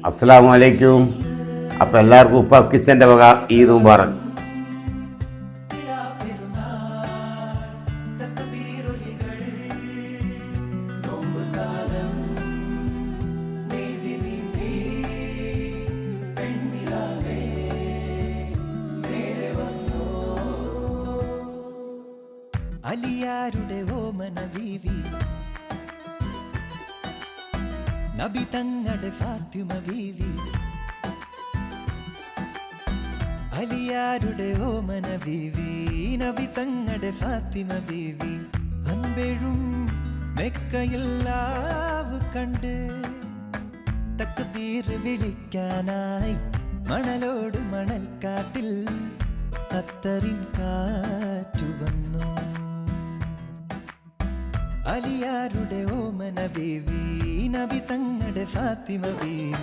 അസ്സലാമു അലൈക്കും. അപ്പോൾ എല്ലാവർക്കും ഉപ്പാസ് കിച്ചൻ്റെ വക ഈദ് മുബാറക്. അലിയാരുടെ ഓമന ബീവി, നബി തങ്ങളുടെ ഫാത്തിമ ബീവി. അലിയാരുടെ ഓമന ബീവി, നബി തങ്ങളുടെ ഫാത്തിമ ബീവി. അൻപെഴും മെക്കയില്ലാവ് കണ്ട് തക്ബീർ വിളിക്കാനായി മണലോട് മണൽക്കാട്ടിൽ അത്തറിൻ കാറ്റു വന്നു. അലിയാരുടെ ഓമന ബീവി, നബി തങ്ങളുടെ ഫാത്തിമ ബീവി.